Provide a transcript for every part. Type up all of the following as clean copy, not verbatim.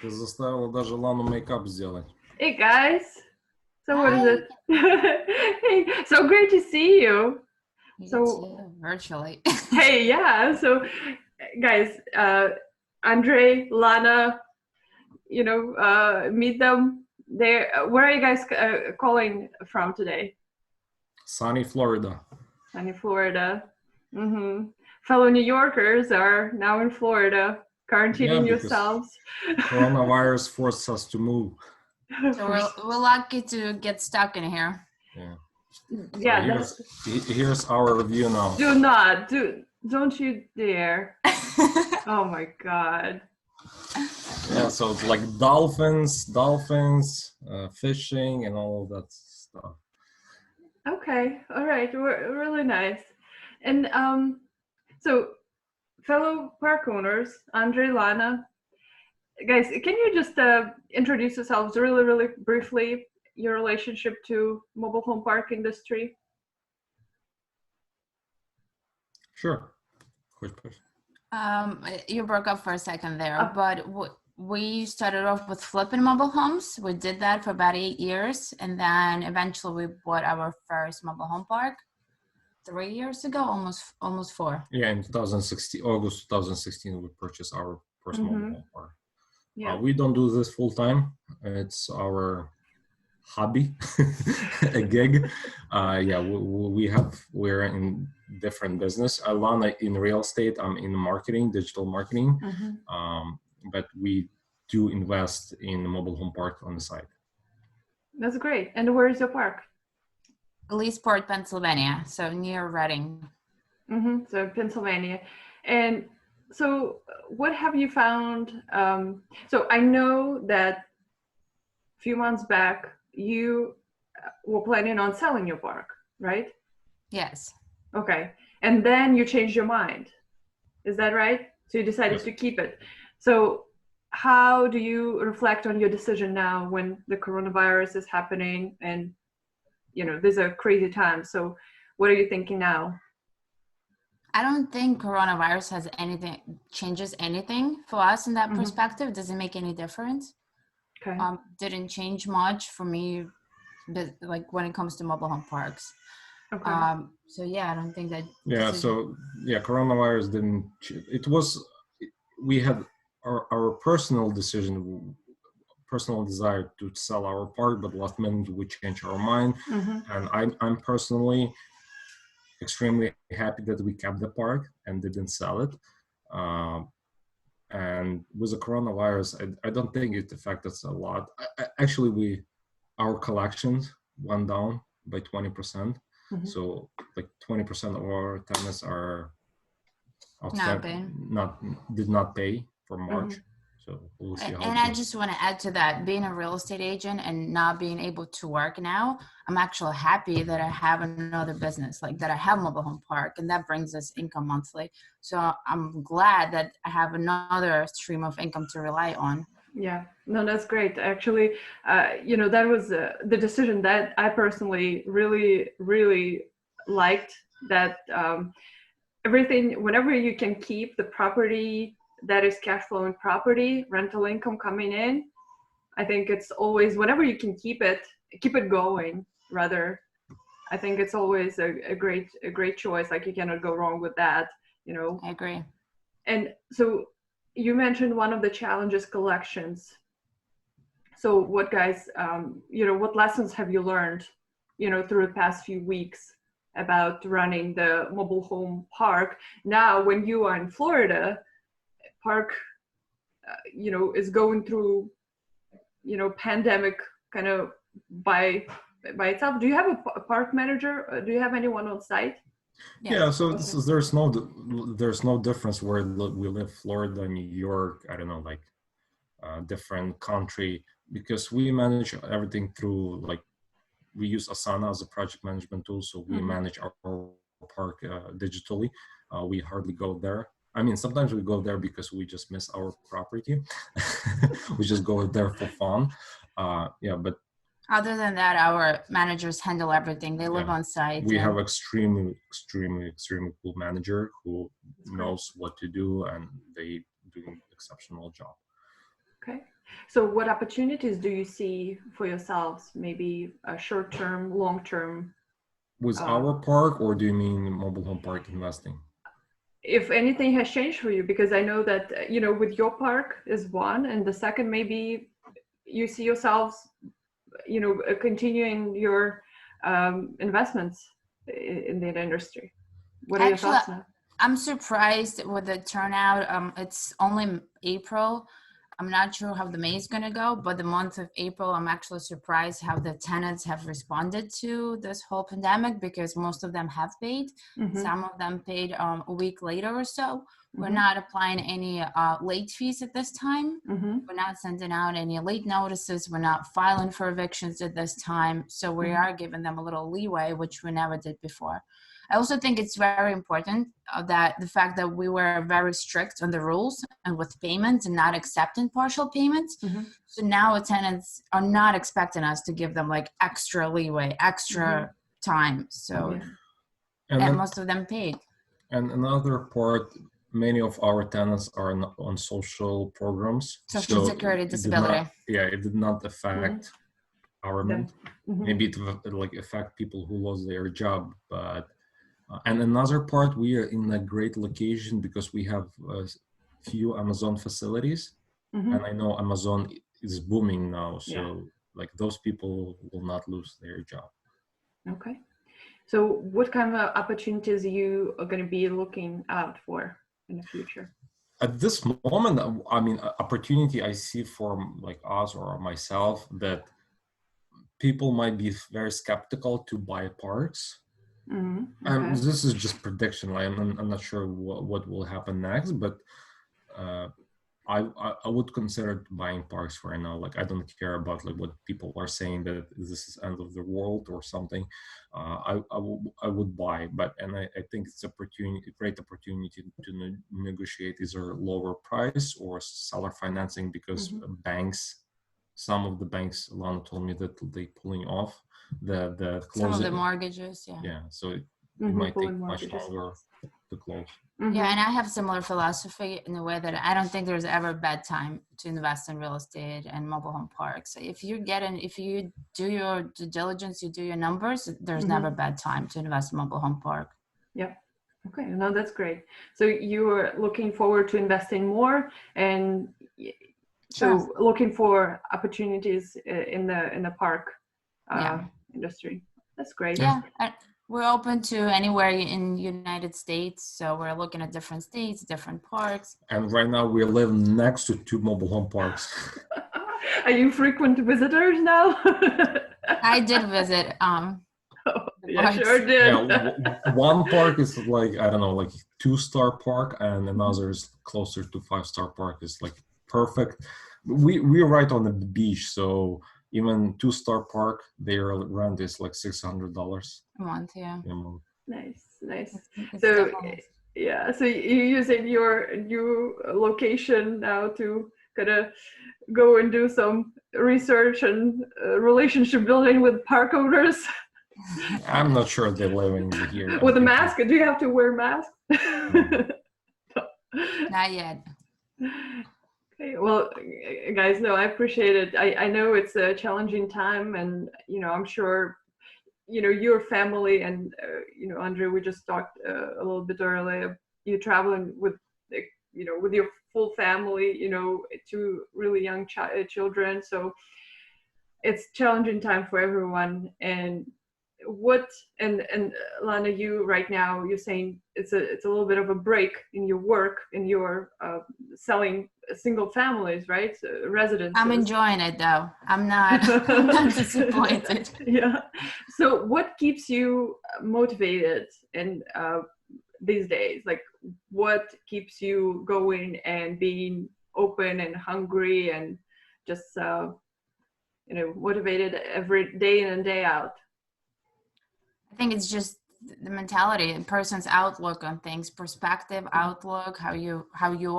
Ты заставила даже Лану мейкап сделать. Hey guys, so what is Hi. it? Hey, so great to see you. You So too, virtually. hey, yeah. So guys, Andriy, Lana, meet them. Where are you guys calling from today? Sunny Florida. Sunny Florida. Fellow New Yorkers are now in Florida, quarantining yourselves. Coronavirus forced us to move. So we're lucky to get stuck in here. Yeah. So here's our review now. Don't you dare. Oh my God. Yeah, so it's like dolphins, fishing, and all of that stuff. Okay, all right, really nice. And so fellow park owners, Andriy, Lana, guys, can you just introduce yourselves really, really briefly, your relationship to mobile home park industry? Sure. You broke up for a second there, but we started off with flipping mobile homes. We did that for about 8 years, and then eventually we bought our first mobile home park 3 years ago, almost 4. Yeah, in August 2016, we purchased our first mobile home park. Yeah. We don't do this full time. It's our hobby, a gig. We're in different business. Alana in real estate. I'm in marketing, digital marketing. But we do invest in mobile home park on the side. That's great. And where is your park? Leesport, Pennsylvania, so near Reading. So Pennsylvania. And so what have you found? So I know that a few months back, you were planning on selling your park, right? Yes. Okay. And then you changed your mind. Is that right? So you decided to keep it. So how do you reflect on your decision now when the coronavirus is happening and, these are crazy times. So what are you thinking now? I don't think coronavirus changes anything for us in that perspective. Doesn't make any difference. Okay. Didn't change much for me, but like when it comes to mobile home parks. Okay. So yeah, I don't think that. Yeah. Coronavirus didn't. It was. We had our personal decision, personal desire to sell our park, but last minute we changed our mind. And I'm personally extremely happy that we kept the park and didn't sell it. And with the coronavirus, I don't think it affected us a lot. Actually, our collections went down by 20%. So like 20% of our tenants are did not pay for March. So we'll see how. And I just want to add to that, being a real estate agent and not being able to work now, I'm actually happy that I have another business, like that I have mobile home park, and that brings us income monthly. So I'm glad that I have another stream of income to rely on. Yeah, no, that's great. Actually, that was the decision that I personally really, really liked, that everything, whenever you can keep the property that is cash flowing property, rental income coming in, I think it's always, whenever you can keep it going, rather, I think it's always a great choice. Like you cannot go wrong with that, I agree. And so you mentioned one of the challenges, collections. So what, guys, what lessons have you learned, through the past few weeks about running the mobile home park? Now, when you are in Florida, park, is going through, pandemic kind of by itself. Do you have a park manager? Do you have anyone on site? Yeah, so there's no difference where we live, Florida, New York, I don't know, like different country, because we manage everything through, like, we use Asana as a project management tool, so we manage our park digitally. We hardly go there. I mean, sometimes we go there because we just miss our property. We just go there for fun. But other than that, our managers handle everything. They live on site. We have extremely cool manager who knows what to do, and they do an exceptional job. Okay. So what opportunities do you see for yourselves? Maybe a short-term, long-term? With our park, or do you mean mobile home park investing? If anything has changed for you, because I know that, you know, with your park is one, and the second, maybe you see yourselves, you know, continuing your investments in the industry. What are your Actually, thoughts now? I'm surprised with the turnout. It's only April. I'm not sure how the May is going to go, but the month of April, I'm actually surprised how the tenants have responded to this whole pandemic, because most of them have paid. Mm-hmm. Some of them paid a week later or so. We're Mm-hmm. not applying any late fees at this time. Mm-hmm. We're not sending out any late notices. We're not filing for evictions at this time. So we Mm-hmm. are giving them a little leeway, which we never did before. I also think it's very important that the fact that we were very strict on the rules and with payments and not accepting partial payments. Mm-hmm. So now tenants are not expecting us to give them like extra leeway, extra time. So and most of them paid. And another part, many of our tenants are on social programs. Social security, disability. It did not affect our rent. Maybe it like affect people who lost their job, but and another part, we are in a great location because we have a few Amazon facilities, and I know Amazon is booming now, so like those people will not lose their job. Okay. So what kind of opportunities you are going to be looking out for in the future? At this moment, I mean, opportunity I see for like us or myself, that people might be very skeptical to buy parks. Okay. This is just prediction. I'm not sure what will happen next, but I would consider buying parks right now. Like I don't care about like what people are saying that this is end of the world or something. I would buy, and I think it's a great opportunity to negotiate either lower price or seller financing, because banks, some of the banks, Lana told me that they pulling off the closing. Some of the mortgages, so it might take much longer to close. Yeah, and I have similar philosophy in the way that I don't think there's ever a bad time to invest in real estate and mobile home parks. If you do your due diligence, you do your numbers, there's never a bad time to invest in mobile home park. Yeah. Okay. No, that's great. So you are looking forward to investing more, and so looking for opportunities in the park industry. That's great. Yeah. We're open to anywhere in United States, so we're looking at different states, different parks. And right now we live next to 2 mobile home parks. Are you frequent visitors now? I did visit. Sure did. One park is like, I don't know, like 2-star park, and another is closer to 5-star park. Is like perfect. We're right on the beach, so even 2-star park, their rent is like $600 a month. Yeah. Nice. So so you're using your new location now to kind of go and do some research and relationship building with park owners. I'm not sure they're living here. With a mask? Do you have to wear a mask? Not yet. Okay, well, guys, no, I appreciate it. I know it's a challenging time, and I'm sure your family and Andriy, we just talked a little bit earlier. You're traveling with with your full family, 2 really young children, so it's challenging time for everyone. And Lana, you right now, you're saying it's a little bit of a break in your work, in your selling single families, right? Residences. I'm enjoying it though. I'm not disappointed. Yeah. So what keeps you motivated in these days? Like, what keeps you going and being open and hungry and just motivated every day in and day out? I think it's just the mentality, a person's outlook on things, perspective, outlook, how you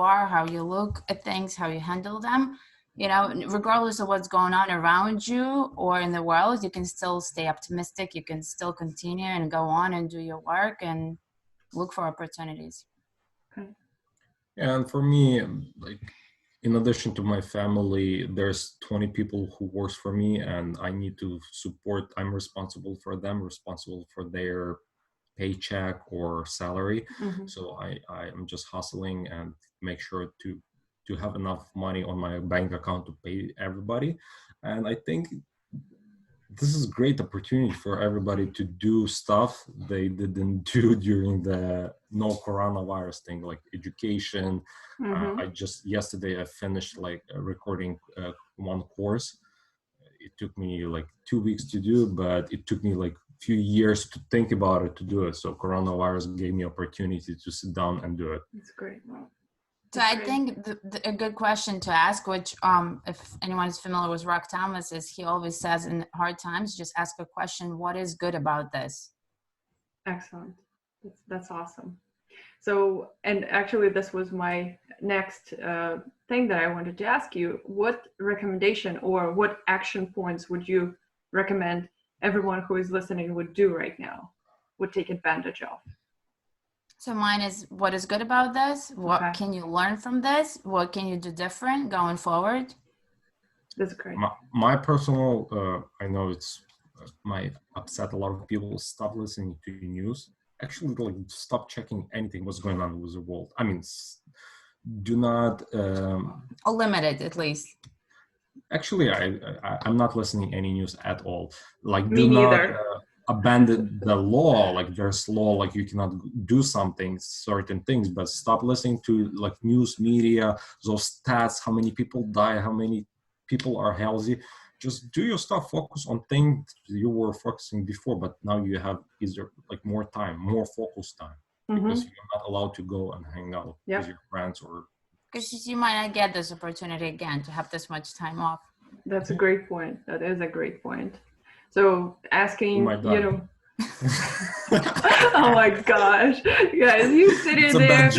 are, how you look at things, how you handle them. Regardless of what's going on around you or in the world, you can still stay optimistic. You can still continue and go on and do your work and look for opportunities. Okay. And for me, like, in addition to my family, there's 20 people who works for me, and I need to support. I'm responsible for them, responsible for their paycheck or salary. So I am just hustling and make sure to have enough money on my bank account to pay everybody. And I think this is a great opportunity for everybody to do stuff they didn't do during the no coronavirus thing, like education. I just yesterday I finished like recording one course. It took me like 2 weeks to do, but it took me like few years to think about it, to do it. So coronavirus gave me opportunity to sit down and do it. That's great. So I think a good question to ask, which if anyone is familiar with Rock Thomas, is he always says in hard times, just ask a question, what is good about this? Excellent. That's awesome. So, and actually this was my next thing that I wanted to ask you. What recommendation or what action points would you recommend everyone who is listening would do right now, would take advantage of? So mine is, what is good about this? What can you learn from this? What can you do different going forward? That's great. My personal, I know it's might upset a lot of people, stop listening to news. Actually, like, stop checking anything what's going on with the world. I mean, do not... or limited, at least. Actually, I'm not listening any news at all. Like, Me do neither. not abandon the law. Like, there's law, like you cannot do something, certain things, but stop listening to like news media, those stats, how many people die, how many people are healthy. Just do your stuff, focus on things you were focusing before, but now you have either like more time, more focus time, because you're not allowed to go and hang out with your friends, or because you might not get this opportunity again to have this much time off. That's a great point. That is a great point. So asking, you know, oh my gosh, guys, you sitting there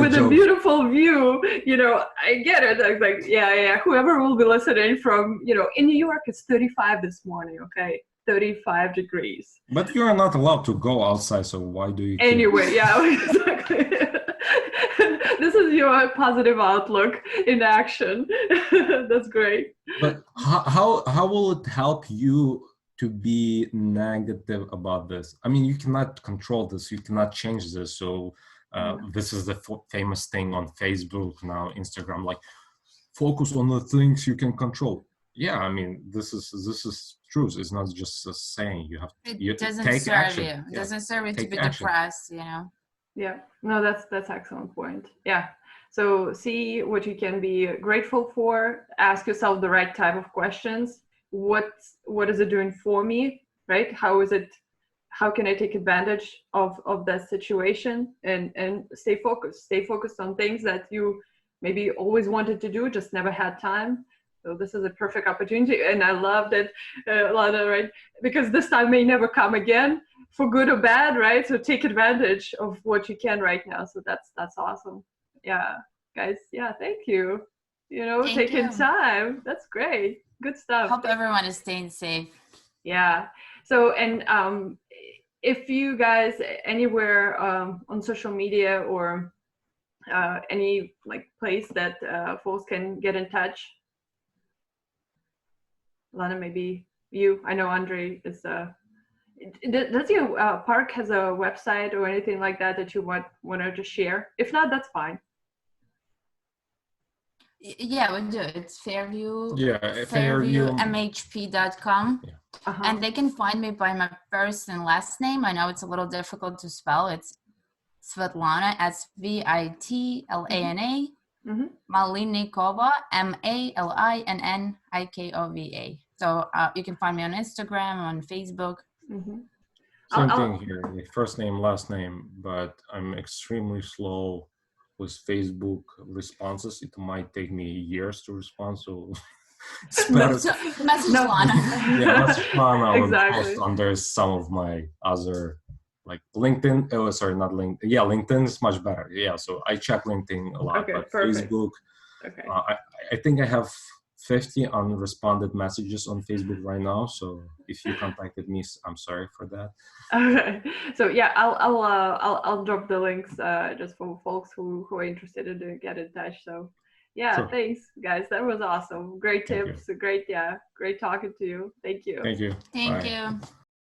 with a beautiful view, you know, I get it. I was like, yeah, whoever will be listening from, you know, in New York, it's 35 this morning, okay? 35 degrees. But you're not allowed to go outside, so why do you care? Anyway, yeah, exactly. This is your positive outlook in action. That's great. But how will it help you to be negative about this? I mean, you cannot control this, you cannot change this. So this is the famous thing on Facebook now, Instagram, like focus on the things you can control. Yeah, I mean, this is true. It's not just a saying. You have to it doesn't take serve action. you. It doesn't serve you to be action. Depressed, you know. Yeah, no, that's excellent point. Yeah. So see what you can be grateful for, ask yourself the right type of questions. What is it doing for me, right? How can I take advantage of that situation, and stay focused on things that you maybe always wanted to do, just never had time. So this is a perfect opportunity. And I love that, Lana, right? Because this time may never come again, for good or bad, right? So take advantage of what you can right now. So that's awesome. Yeah, guys. Yeah, thank you. You know, taking time. That's great. Good stuff. Hope everyone is staying safe. Yeah. So, and if you guys anywhere on social media or any like place that folks can get in touch, Lana, maybe you. I know Andriy is. Does your park has a website or anything like that you want to just share? If not, that's fine. Yeah, we do. It's Fairview. Yeah, FairviewMHP.com. Yeah. And they can find me by my first and last name. I know it's a little difficult to spell. It's Svitlana, Svitlana, Malinnikova, Malinnikova. So you can find me on Instagram, on Facebook. Same thing here, like first name, last name, but I'm extremely slow with Facebook responses. It might take me years to respond, so it's better. Message Lana. Yeah, message Lana. Exactly. Post under some of my other, like LinkedIn. Oh, sorry, not LinkedIn. Yeah, LinkedIn is much better. Yeah, so I check LinkedIn a lot, okay, but perfect. Facebook. Okay. I think I have 50 unresponded messages on Facebook right now. So if you contacted me, I'm sorry for that. Okay. So yeah, I'll drop the links just for folks who are interested to get in touch. So Yeah, Sure. thanks, guys. That was awesome. Great Thank you. tips. Great, yeah, great talking to you. Thank you. Thank you. Thank Bye. you.